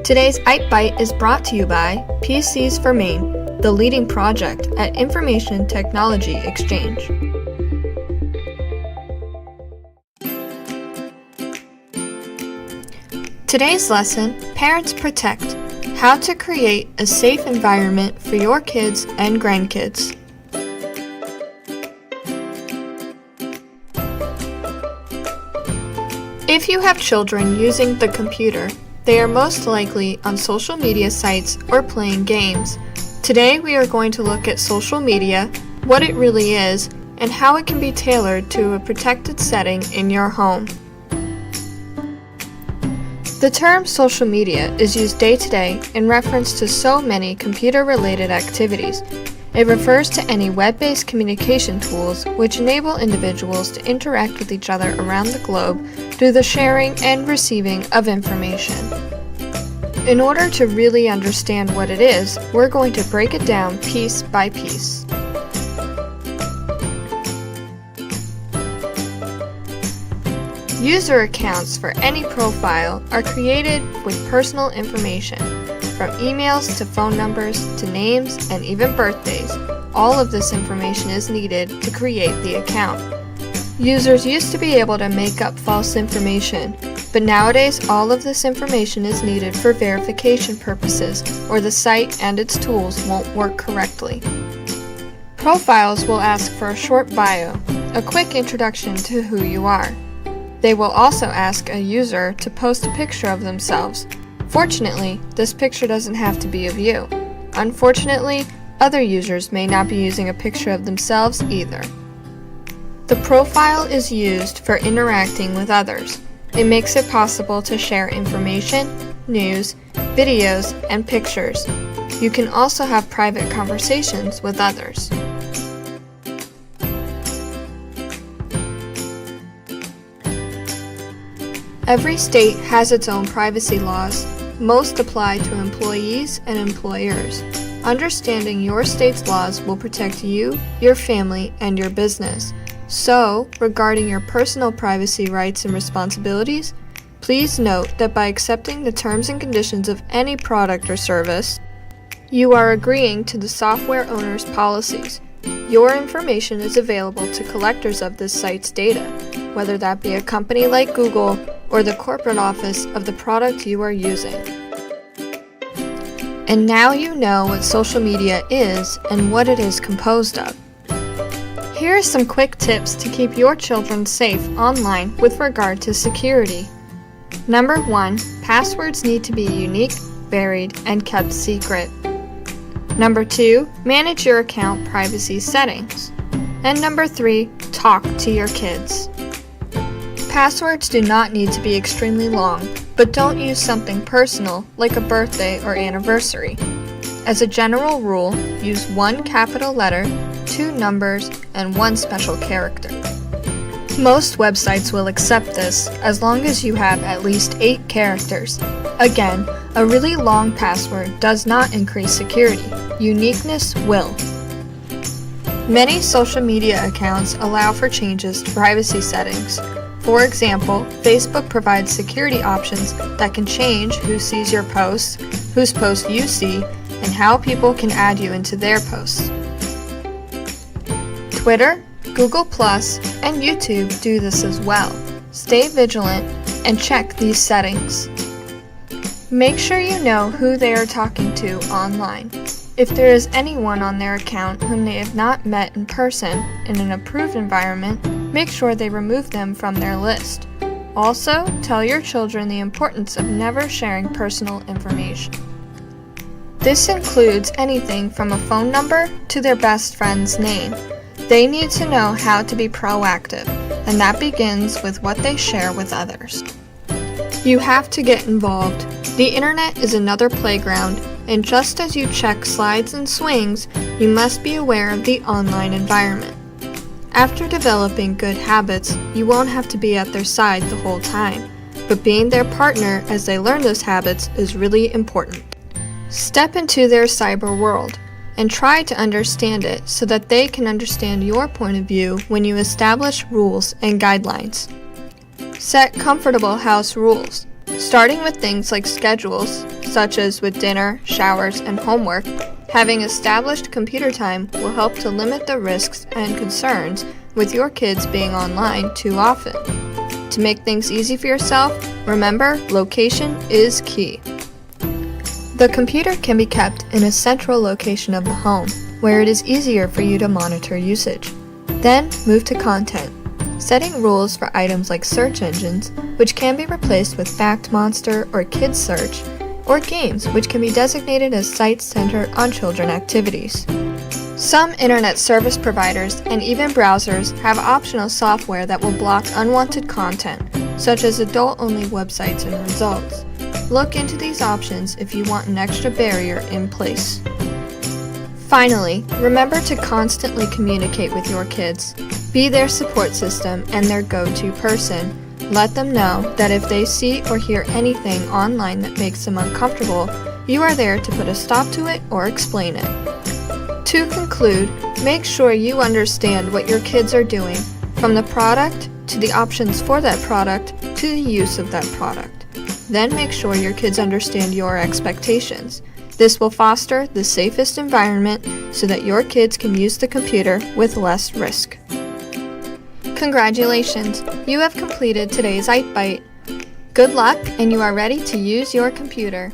Today's IT Byte is brought to you by PCs for Maine, the leading project at Information Technology Exchange. Today's lesson, Parents Protect, how to create a safe environment for your kids and grandkids. If you have children using the computer, they are most likely on social media sites or playing games. Today we are going to look at social media, what it really is, and how it can be tailored to a protected setting in your home. The term social media is used day to day in reference to so many computer-related activities. It refers to any web-based communication tools which enable individuals to interact with each other around the globe through the sharing and receiving of information. In order to really understand what it is, we're going to break it down piece by piece. User accounts for any profile are created with personal information, from emails to phone numbers to names and even birthdays. All of this information is needed to create the account. Users used to be able to make up false information, but nowadays all of this information is needed for verification purposes, or the site and its tools won't work correctly. Profiles will ask for a short bio, a quick introduction to who you are. They will also ask a user to post a picture of themselves. Fortunately, this picture doesn't have to be of you. Unfortunately, other users may not be using a picture of themselves either. The profile is used for interacting with others. It makes it possible to share information, news, videos, and pictures. You can also have private conversations with others. Every state has its own privacy laws. Most apply to employees and employers. Understanding your state's laws will protect you, your family, and your business. So, regarding your personal privacy rights and responsibilities, please note that by accepting the terms and conditions of any product or service, you are agreeing to the software owner's policies. Your information is available to collectors of this site's data, whether that be a company like Google or the corporate office of the product you are using. And now you know what social media is and what it is composed of. Here are some quick tips to keep your children safe online with regard to security. Number 1, passwords need to be unique, varied, and kept secret. Number 2, manage your account privacy settings. And number 3, talk to your kids. Passwords do not need to be extremely long, but don't use something personal like a birthday or anniversary. As a general rule, use 1 capital letter, 2 numbers, and 1 special character. Most websites will accept this as long as you have at least 8 characters. Again, a really long password does not increase security. Uniqueness will. Many social media accounts allow for changes to privacy settings. For example, Facebook provides security options that can change who sees your posts, whose posts you see, and how people can add you into their posts. Twitter, Google+, and YouTube do this as well. Stay vigilant and check these settings. Make sure you know who they are talking to online. If there is anyone on their account whom they have not met in person in an approved environment, make sure they remove them from their list. Also, tell your children the importance of never sharing personal information. This includes anything from a phone number to their best friend's name. They need to know how to be proactive, and that begins with what they share with others. You have to get involved. The internet is another playground, and just as you check slides and swings, you must be aware of the online environment. After developing good habits, you won't have to be at their side the whole time, but being their partner as they learn those habits is really important. Step into their cyber world and try to understand it so that they can understand your point of view when you establish rules and guidelines. Set comfortable house rules. Starting with things like schedules, such as with dinner, showers, and homework, having established computer time will help to limit the risks and concerns with your kids being online too often. To make things easy for yourself, remember, location is key. The computer can be kept in a central location of the home, where it is easier for you to monitor usage. Then move to content, setting rules for items like search engines, which can be replaced with FactMonster or Kids Search, or games, which can be designated as sites centered on children activities. Some internet service providers and even browsers have optional software that will block unwanted content, such as adult-only websites and results. Look into these options if you want an extra barrier in place. Finally, remember to constantly communicate with your kids. Be their support system and their go-to person. Let them know that if they see or hear anything online that makes them uncomfortable, you are there to put a stop to it or explain it. To conclude, make sure you understand what your kids are doing, from the product to the options for that product to the use of that product. Then make sure your kids understand your expectations. This will foster the safest environment so that your kids can use the computer with less risk. Congratulations! You have completed today's ITBite. Good luck, and you are ready to use your computer.